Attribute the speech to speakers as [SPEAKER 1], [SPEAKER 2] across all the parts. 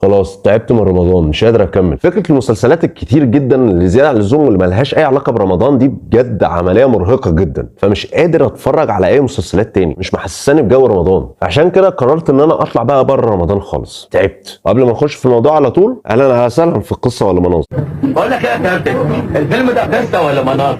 [SPEAKER 1] خلاص تعبت من رمضان مش قادر اكمل. فكره المسلسلات الكتير جدا اللي زياده عن اللزوم واللي ملهاش اي علاقه برمضان دي بجد عمليه مرهقه جدا، فمش قادر اتفرج على اي مسلسلات تاني، مش محسساني بجو رمضان. عشان كده قررت ان انا اطلع بقى بره رمضان خالص، تعبت. وقبل ما نخش في الموضوع على طول، اهلا وسهلا في القصه ولا مناظر.
[SPEAKER 2] بقول لك ايه يا كابتن، الفيلم ده قصه ولا مناظر؟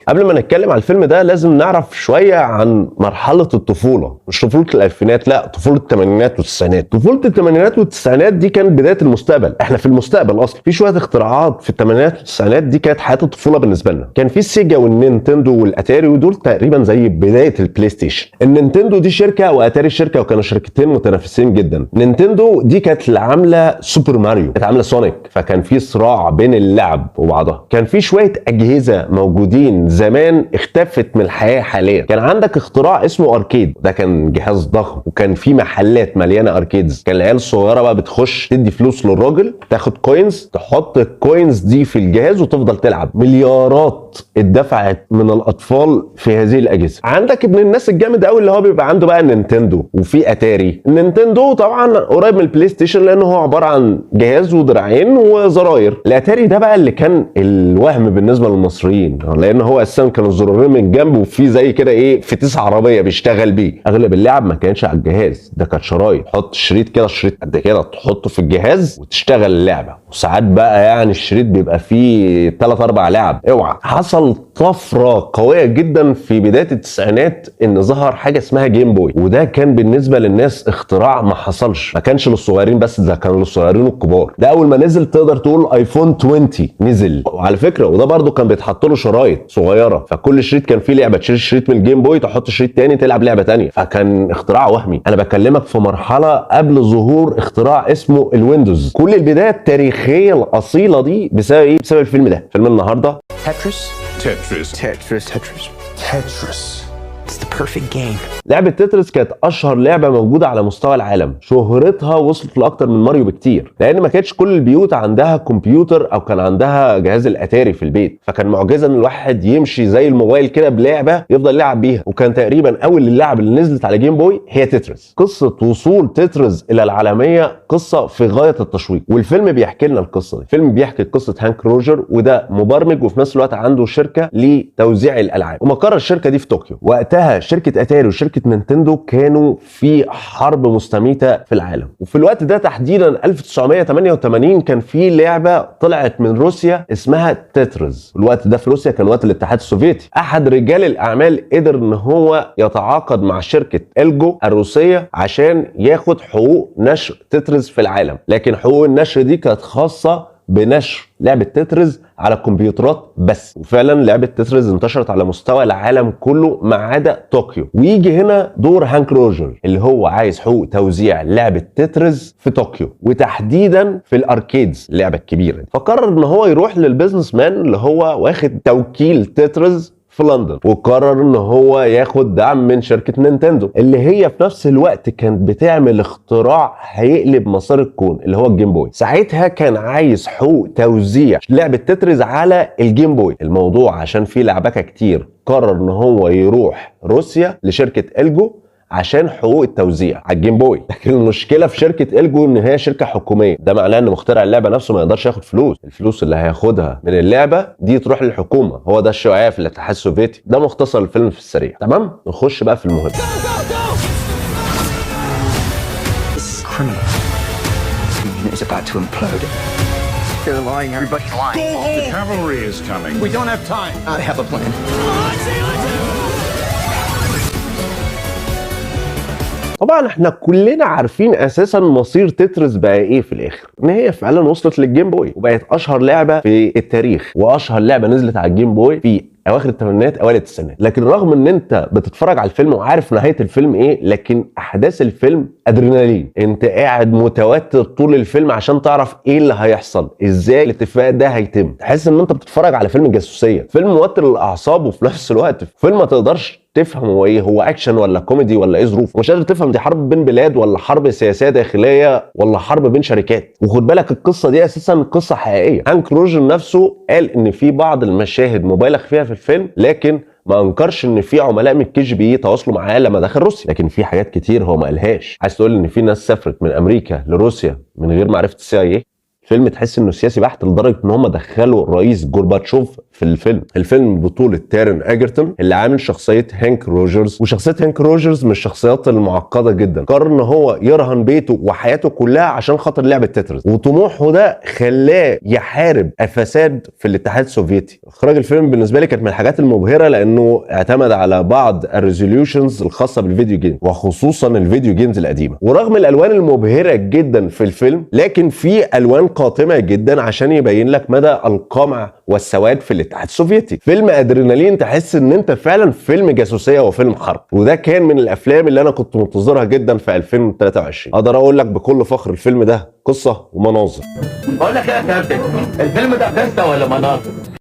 [SPEAKER 1] قبل ما نتكلم على الفيلم ده لازم نعرف شويه عن مرحله الطفوله، مش طفوله الالفينات، لا طفوله الثمانينات والتسعينات. طفوله الثمانينات والتسعينات دي كانت بدايه المستقبل، احنا في المستقبل اصلا. في شويه اختراعات في الثمانينات والتسعينات دي كانت حياه الطفوله بالنسبه لنا. كان في السيجا والنينتندو والاتاري، ودول تقريبا زي بدايه البلاي ستيشن. النينتندو دي شركه واتاري شركه، وكانوا شركتين متنافسين جدا. نينتندو دي كانت اللي عامله سوبر ماريو، كانت عامله سونيك، فكان في صراع بين اللعب وبعضها. كان في شويه اجهزه موجودين زمان اختفت من الحياه حاليا. كان عندك اختراع اسمه اركيد، ده كان جهاز ضخم، وكان في محلات مليانه اركيدز. كان العيال الصغيره بقى بتخش تدي فلوس للراجل، تاخد كوينز، تحط الكوينز دي في الجهاز وتفضل تلعب. مليارات اتدفعت من الاطفال في هذه الاجهزه. عندك ابن الناس الجامد قوي اللي هو بيبقى عنده بقى نينتندو وفي اتاري. النينتندو طبعا قريب من البلاي ستيشن لانه هو عباره عن جهاز ودراعين وزراير. الاتاري ده بقى اللي كان الوهم بالنسبه للمصريين، لان هو اساسا كانوا الزرارين من جنب وفي زي كده ايه فتيس عربيه بيشتغل بيه. اغلب اللعب ما كانش على الجهاز ده، كانت شرايط، تحط شريط كده، شريط قد كده تحطه في الجهاز وتشتغل اللعبه. وساعات بقى يعني الشريط بيبقى فيه 3 4 لعب. اوعى. حصل طفره قويه جدا في بدايه التسعينات ان ظهر حاجه اسمها جيم بوي، وده كان بالنسبه للناس اختراع ما حصلش. ما كانش للصغيرين بس، ده كان للصغيرين والكبار. ده اول ما نزل تقدر تقول ايفون 20 نزل. وعلى فكره وده برده كان بيتحط له شرايط صغيره، فكل شريط كان فيه لعبه، تشيل شريط من الجيم بوي تحط شريط تاني تلعب لعبه تانيه. فكان اختراع وهمي. انا بكلمك في مرحله قبل ظهور اختراع اسمه الويندوز. كل البدايه التاريخيه الاصيله دي بسبب ايه؟ بسبب الفيلم ده. فيلم النهارده
[SPEAKER 3] تترس. It's the perfect game.
[SPEAKER 1] لعبة تترس كانت أشهر لعبة موجودة على مستوى العالم. شهرتها وصلت لأكتر من ماريو بكتير، لأن ما كانتش كل البيوت عندها كمبيوتر أو كان عندها جهاز الأتاري في البيت. فكان معجزة إن الواحد يمشي زي الموبايل كده بلعبة يفضل يلعب بيها. وكان تقريبا أول اللعب اللي نزلت على جيم بوي هي تترس. قصة وصول تترس إلى العالمية قصة في غاية التشويق، والفيلم بيحكي لنا القصة دي. الفيلم بيحكي قصة هانك روجر، وده مبرمج وفي نفس الوقت عنده شركة لتوزيع الألعاب، ومقر الشركة دي في طوكيو. وقتها شركة اتاري وشركة نينتندو كانوا في حرب مستميتة في العالم. وفي الوقت ده تحديدا 1988 كان في لعبة طلعت من روسيا اسمها تترز. الوقت ده في روسيا كان وقت الاتحاد السوفيتي. احد رجال الاعمال قدر ان هو يتعاقد مع شركة الجو الروسية عشان ياخد حقوق نشر تترز في العالم، لكن حقوق النشر دي كانت خاصة بنشر لعبة تترز على الكمبيوترات بس. وفعلا لعبة تترز انتشرت على مستوى العالم كله ما عدا طوكيو. ويجي هنا دور هانك روجر اللي هو عايز حقوق توزيع لعبة تترز في طوكيو، وتحديدا في الاركيدز اللعبة الكبيرة دي. فقرر ان هو يروح للبيزنس مان اللي هو واخد توكيل تترز في لندن، وقرر ان هو ياخد دعم من شركة نينتندو اللي هي في نفس الوقت كانت بتعمل اختراع هيقلب مسار الكون اللي هو الجيم بوي. ساعتها كان عايز حقوق توزيع لعبة تترز على الجيم بوي. الموضوع عشان فيه لعبكة كتير، قرر ان هو يروح روسيا لشركة الجو عشان حقوق التوزيع على الجيم بوي. لكن المشكله في شركه الجو ان هي شركه حكوميه. ده معناه ان مخترع اللعبه نفسه ما يقدرش ياخد فلوس. الفلوس اللي هياخدها من اللعبه دي تروح للحكومه. هو ده الشيوعيه في الاتحاد السوفيتي. ده مختصر الفيلم في السريع. تمام، نخش بقى في المهم.
[SPEAKER 3] It's about to implode. They're lying. Everybody's lying.
[SPEAKER 4] Go home. The cavalry is coming. We don't have time.
[SPEAKER 3] I have a plan.
[SPEAKER 1] طبعا احنا كلنا عارفين اساسا مصير تترس بقى ايه في الاخر، ان هي فعلا وصلت للجيم بوي وبقت اشهر لعبه في التاريخ، واشهر لعبه نزلت على الجيم بوي في اواخر الثمانينات اوائل التسعينات. لكن رغم ان انت بتتفرج على الفيلم وعارف نهايه الفيلم ايه، لكن احداث الفيلم ادرينالين. انت قاعد متوتر طول الفيلم عشان تعرف ايه اللي هيحصل، ازاي الاتفاق ده هيتم. تحس ان انت بتتفرج على فيلم جاسوسيه، فيلم موتر للاعصاب، وفي نفس الوقت فيلم ما تقدرش تفهم هو ايه، هو اكشن ولا كوميدي ولا ايه ظروف. مش قادر تفهم دي حرب بين بلاد ولا حرب سياسيه داخليه ولا حرب بين شركات. وخد بالك القصه دي اساسا قصه حقيقيه. هانك روجر نفسه قال ان في بعض المشاهد مبالغ فيها في الفيلم، لكن ما انكرش ان في عملاء من الكي جي بي تواصلوا معاه لما دخل روسيا، لكن في حاجات كتير هو ما قالهاش. عايز تقول ان في ناس سافرت من امريكا لروسيا من غير معرفه السي اي ايه؟ الفيلم تحس انه سياسي بحت لدرجه ان هم دخلوا الرئيس جورباتشوف في الفيلم. الفيلم بطوله تارن اجرتون اللي عامل شخصيه هانك روجرز، وشخصيه هانك روجرز من الشخصيات المعقده جدا. قرر ان هو يرهن بيته وحياته كلها عشان خاطر لعبه تترس، وطموحه ده خلاه يحارب الفساد في الاتحاد السوفيتي. اخراج الفيلم بالنسبه لي كانت من الحاجات المبهره لانه اعتمد على بعض الريزوليوشنز الخاصه بالفيديو جيم، وخصوصا الفيديو جيمز القديمه. ورغم الالوان المبهره جدا في الفيلم، لكن في الوان قاتمه جدا عشان يبين لك مدى القمع والسواد في الاتحاد السوفيتي. فيلم ادرينالين تحس ان انت فعلا فيلم جاسوسيه وفيلم حرب، وده كان من الافلام اللي انا كنت منتظرها جدا في 2023. اقدر اقول لك بكل فخر الفيلم ده قصه ومناظر.
[SPEAKER 2] بقول لك ايه يا كابتن، الفيلم ده قصه ولا مناظر؟